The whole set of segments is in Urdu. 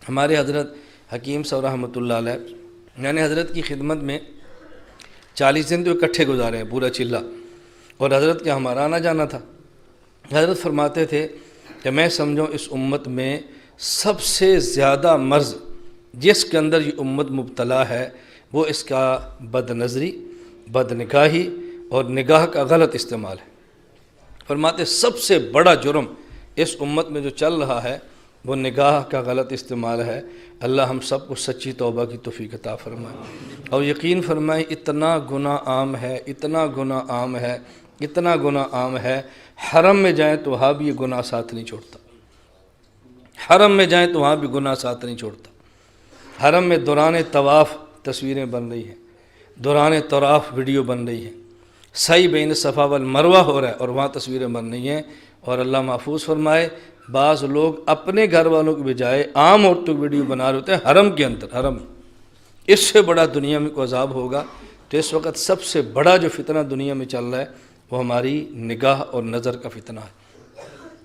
ہمارے حضرت حکیم صاحب رحمۃ اللہ علیہ، میں نے حضرت کی خدمت میں 40 دن تو اکٹھے گزارے ہیں پورا چلہ، اور حضرت کا ہمارا آنا جانا تھا۔ حضرت فرماتے تھے کہ میں سمجھوں اس امت میں سب سے زیادہ مرض جس کے اندر یہ امت مبتلا ہے وہ اس کا بد نظری، بد نگاہی اور نگاہ کا غلط استعمال ہے۔ فرماتے سب سے بڑا جرم اس امت میں جو چل رہا ہے وہ نگاہ کا غلط استعمال ہے۔ اللہ ہم سب کو سچی توبہ کی توفیق عطا فرمائے، اور یقین فرمائے اتنا گناہ عام ہے، اتنا گناہ عام ہے، اتنا گناہ عام ہے، حرم میں جائیں تو وہاں بھی یہ گناہ ساتھ نہیں چھوڑتا، حرم میں جائیں تو وہاں بھی گناہ ساتھ نہیں چھوڑتا۔ حرم میں دوران طواف تصویریں بن رہی ہیں، دوران طواف ویڈیو بن رہی ہیں، سعی بین صفا والمروہ ہو رہا ہے اور وہاں تصویریں بن رہی ہیں، اور اللہ محفوظ فرمائے بعض لوگ اپنے گھر والوں کے بجائے عام عورتوں کی ویڈیو بنا رہے ہوتے ہیں حرم کے اندر۔ حرم اس سے بڑا دنیا میں کوئی عذاب ہوگا؟ تو اس وقت سب سے بڑا جو فتنہ دنیا میں چل رہا ہے وہ ہماری نگاہ اور نظر کا فتنہ ہے،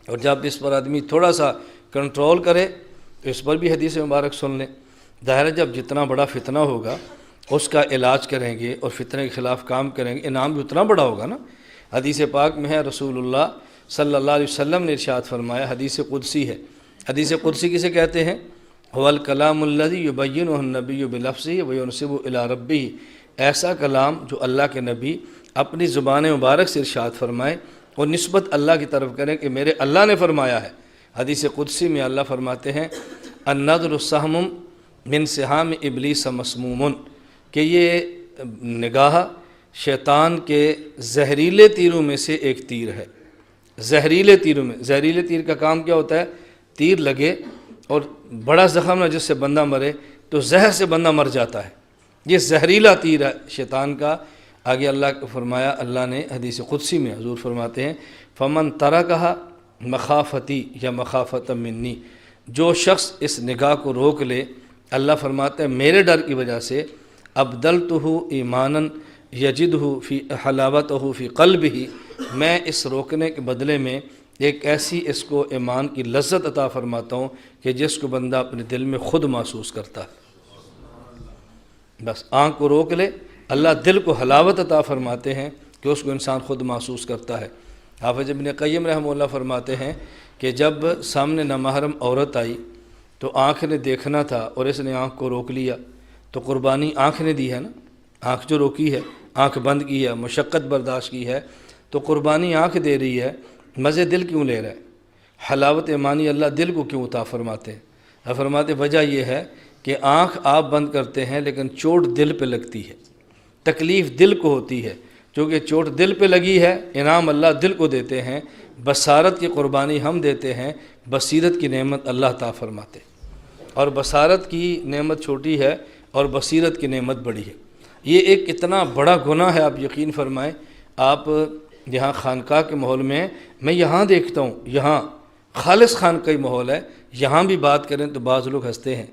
اور جب اس پر آدمی تھوڑا سا کنٹرول کرے تو اس پر بھی حدیث مبارک سن لیں۔ ظاہر ہے جب جتنا بڑا فتنہ ہوگا اس کا علاج کریں گے اور فتنے کے خلاف کام کریں گے، انعام بھی اتنا بڑا ہوگا نا۔ حدیث پاک میں ہے رسول اللہ صلی اللہ علیہ وسلم نے ارشاد فرمایا، حدیث قدسی ہے۔ حدیث قدسی کسے کہتے ہیں؟ هو الکلام الذی یبینہ النبی بلفظہ وینسب الی ربہ، ایسا کلام جو اللہ کے نبی اپنی زبان مبارک سے ارشاد فرمائے اور نسبت اللہ کی طرف کریں کہ میرے اللہ نے فرمایا ہے۔ حدیث قدسی میں اللہ فرماتے ہیں النظر سہم من سہام ابلیس مسموم، کہ یہ نگاہ شیطان کے زہریلے تیروں میں سے ایک تیر ہے۔ زہریلے تیروں میں، زہریلے تیر کا کام کیا ہوتا ہے؟ تیر لگے اور بڑا زخم ہے جس سے بندہ مرے تو زہر سے بندہ مر جاتا ہے، یہ زہریلا تیر ہے شیطان کا۔ آگے اللہ کو فرمایا، اللہ نے حدیث قدسی میں حضور فرماتے ہیں فمن ترکھا مخافتی یا مخافۃ منی، جو شخص اس نگاہ کو روک لے، اللہ فرماتے ہیں میرے ڈر کی وجہ سے ابدلتہ ایمانا یجدہ فی حلاوتہ فی قلبہ، میں اس روکنے کے بدلے میں ایک ایسی اس کو ایمان کی لذت عطا فرماتا ہوں کہ جس کو بندہ اپنے دل میں خود محسوس کرتا ہے۔ بس آنکھ کو روک لے، اللہ دل کو حلاوت عطا فرماتے ہیں کہ اس کو انسان خود محسوس کرتا ہے۔ حافظ ابن قیم رحمہ اللہ فرماتے ہیں کہ جب سامنے نامحرم عورت آئی تو آنکھ نے دیکھنا تھا اور اس نے آنکھ کو روک لیا، تو قربانی آنکھ نے دی ہے نا، آنکھ جو روکی ہے، آنکھ بند کی ہے، مشقت برداشت کی ہے، تو قربانی آنکھ دے رہی ہے، مزے دل کیوں لے رہا ہے؟ حلاوت ایمانی اللہ دل کو کیوں عطا فرماتے ہیں؟ فرماتے وجہ یہ ہے کہ آنکھ آپ بند کرتے ہیں لیکن چوٹ دل پہ لگتی ہے، تکلیف دل کو ہوتی ہے، کیونکہ چوٹ دل پہ لگی ہے، انعام اللہ دل کو دیتے ہیں، بصارت کی قربانی ہم دیتے ہیں، بصیرت کی نعمت اللہ عطا فرماتے، اور بصارت کی نعمت چھوٹی ہے اور بصیرت کی نعمت بڑی ہے۔ یہ ایک اتنا بڑا گناہ ہے، آپ یقین فرمائیں۔ آپ یہاں خانقاہ کے ماحول میں، میں یہاں دیکھتا ہوں، یہاں خالص خانقاہی ماحول ہے، یہاں بھی بات کریں تو بعض لوگ ہنستے ہیں،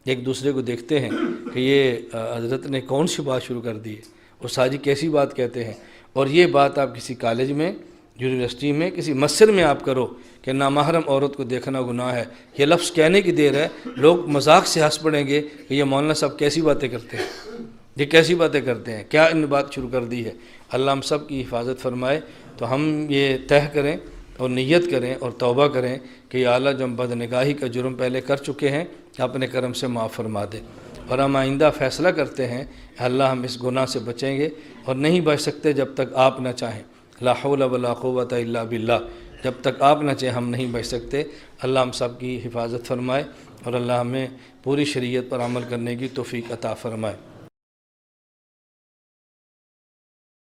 ایک دوسرے کو دیکھتے ہیں کہ یہ حضرت نے کون سی بات شروع کر دی ہے، استاد جی کیسی بات کہتے ہیں۔ اور یہ بات آپ کسی کالج میں، یونیورسٹی میں، کسی مسجد میں آپ کرو کہ نامحرم عورت کو دیکھنا گناہ ہے، یہ لفظ کہنے کی دیر ہے، لوگ مذاق سے ہنس پڑیں گے کہ یہ مولانا صاحب کیسی باتیں کرتے ہیں، یہ کیسی باتیں کرتے ہیں، کیا ان بات شروع کر دی ہے۔ اللہ ہم سب کی حفاظت فرمائے۔ تو ہم یہ طے کریں اور نیت کریں اور توبہ کریں کہ یا اللہ جو ہم بد نگاہی کا جرم پہلے کر چکے ہیں اپنے کرم سے معاف فرما دے، اور ہم آئندہ فیصلہ کرتے ہیں اللہ ہم اس گناہ سے بچیں گے، اور نہیں بچ سکتے جب تک آپ نہ چاہیں، لا حول ولا قوت الا باللہ، جب تک آپ نہ چاہیں ہم نہیں بچ سکتے۔ اللہ ہم سب کی حفاظت فرمائے اور اللہ ہمیں پوری شریعت پر عمل کرنے کی توفیق عطا فرمائے۔